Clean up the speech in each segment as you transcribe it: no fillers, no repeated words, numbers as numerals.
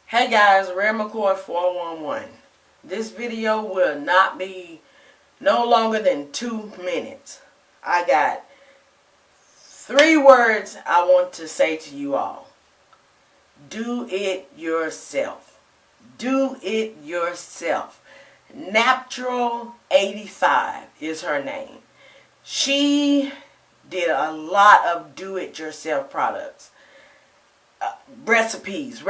Hey guys, Red McCoy 411. This video will not be no longer than 2 minutes. I got 3 words I want to say to you all. Do it yourself. Do it yourself. Natural 85 is her name. She did a lot of do-it-yourself products. Recipes.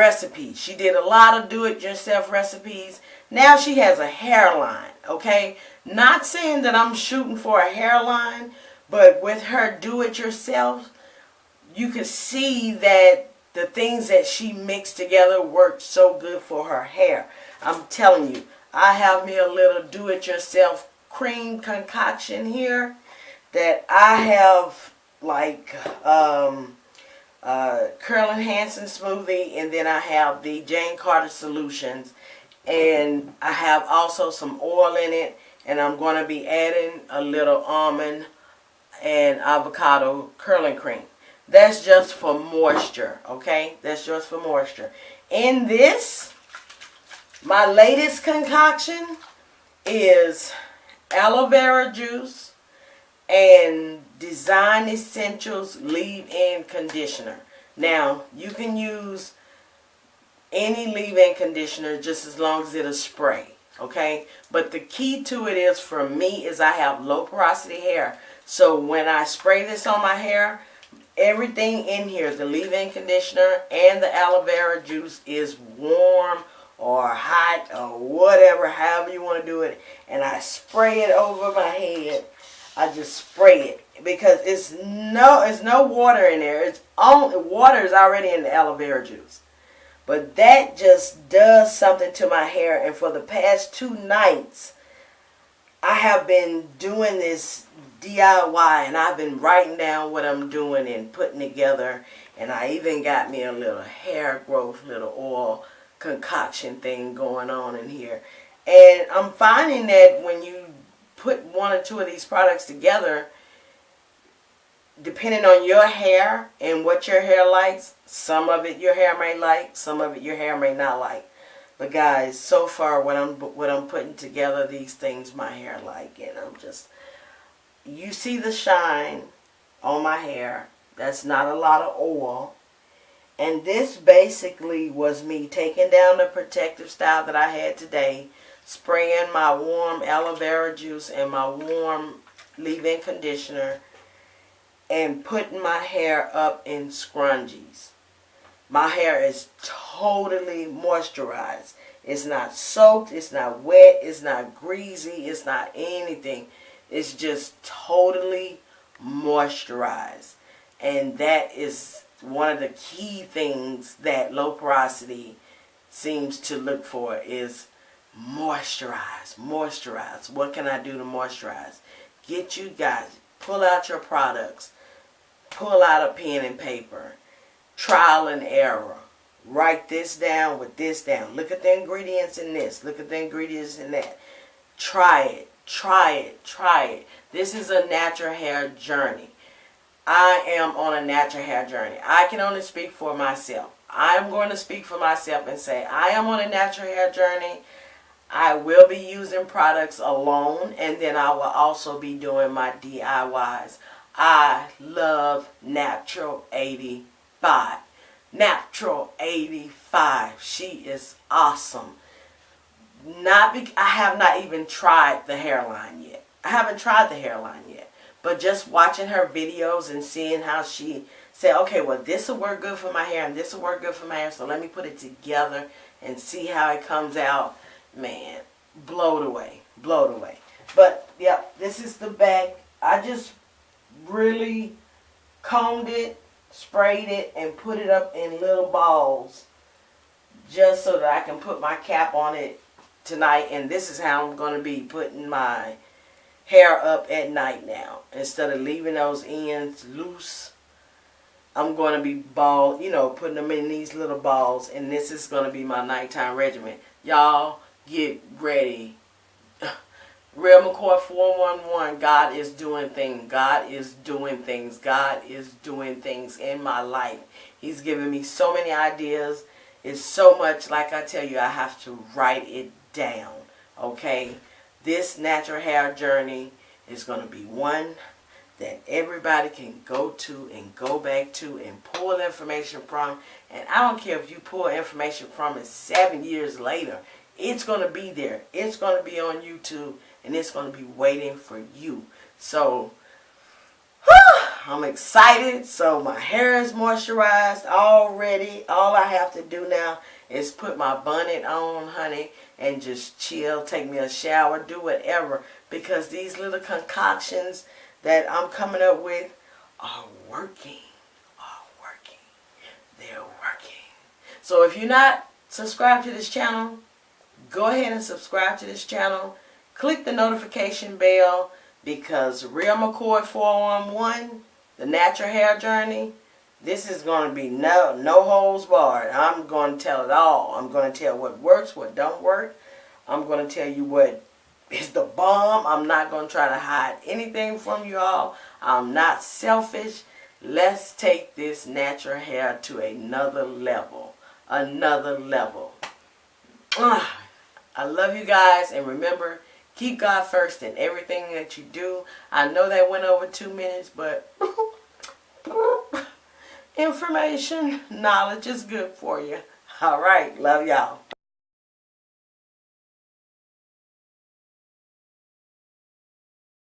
She did a lot of do-it-yourself recipes. Now she has a hairline, okay? Not saying that I'm shooting for a hairline, but with her do-it-yourself, you can see that the things that she mixed together worked so good for her hair. I'm telling you, I have me a little do-it-yourself cream concoction here that I have like Curl Enhancing Smoothie, and then I have the Jane Carter Solutions, and I have also some oil in it, and I'm going to be adding a little almond and avocado curling cream. That's just for moisture, okay? That's just for moisture. In this, my latest concoction is aloe vera juice and Design Essentials leave-in conditioner. Now, you can use any leave-in conditioner just as long as it'll spray, okay? But the key to it is, for me, is I have low porosity hair. So when I spray this on my hair, everything in here, the leave-in conditioner and the aloe vera juice, is warm or hot or whatever, however you want to do it. And I spray it over my head. I just spray it because it's no water in there. It's only water is already in the aloe vera juice. But that just does something to my hair. And for the past 2 nights, I have been doing this DIY, and I've been writing down what I'm doing and putting together. And I even got me a little hair growth, little oil concoction thing going on in here. And I'm finding that when you put 1 or 2 of these products together, depending on your hair and what your hair likes, some of it your hair may like, some of it your hair may not like. But guys, so far what I'm putting together, these things my hair like, and I'm just, you see the shine on my hair. That's not a lot of oil. And this basically was me taking down the protective style that I had today, spraying my warm aloe vera juice and my warm leave-in conditioner, and putting my hair up in scrunchies. My hair is totally moisturized. It's not soaked, it's not wet, it's not greasy, it's not anything. It's just totally moisturized. And that is one of the key things that low porosity seems to look for, is moisturize. What can I do to moisturize? Get you guys, pull out your products, pull out a pen and paper, trial and error. Write this down with this down. Look at the ingredients in this. Look at the ingredients in that. Try it. This is a natural hair journey. I am on a natural hair journey. I can only speak for myself. I'm going to speak for myself and say I am on a natural hair journey. I will be using products alone, and then I will also be doing my DIYs. I love Natural 85. Natural 85. She is awesome. I have not even tried the hairline yet. I haven't tried the hairline yet. But just watching her videos and seeing how she said, okay, well, this will work good for my hair and this will work good for my hair, so let me put it together and see how it comes out. Man, blown away. But, yep, this is the back. I just really combed it, sprayed it, and put it up in little balls just so that I can put my cap on it tonight. And this is how I'm going to be putting my hair up at night now. Instead of leaving those ends loose, I'm going to be putting them in these little balls. And this is going to be my nighttime regimen. Y'all, get ready. Real McCoy 411. God is doing things. God is doing things. God is doing things in my life. He's giving me so many ideas. It's so much, like I tell you, I have to write it down. Okay? This natural hair journey is going to be one that everybody can go to and go back to and pull information from. And I don't care if you pull information from it 7 years later. It's going to be there. It's going to be on YouTube, and it's going to be waiting for you. So, I'm excited. So my hair is moisturized already. All I have to do now is put my bonnet on, honey, and just chill, take me a shower, do whatever. Because these little concoctions that I'm coming up with are working. They're working. So if you're not subscribed to this channel, go ahead and subscribe to this channel. Click the notification bell, because Real McCoy 411, the natural hair journey, this is going to be no holds barred. I'm going to tell it all. I'm going to tell what works, what don't work. I'm going to tell you what is the bomb. I'm not going to try to hide anything from you all. I'm not selfish. Let's take this natural hair to another level. Another level. I love you guys, and remember, keep God first in everything that you do. I know that went over 2 minutes, but information, knowledge is good for you. All right, love y'all.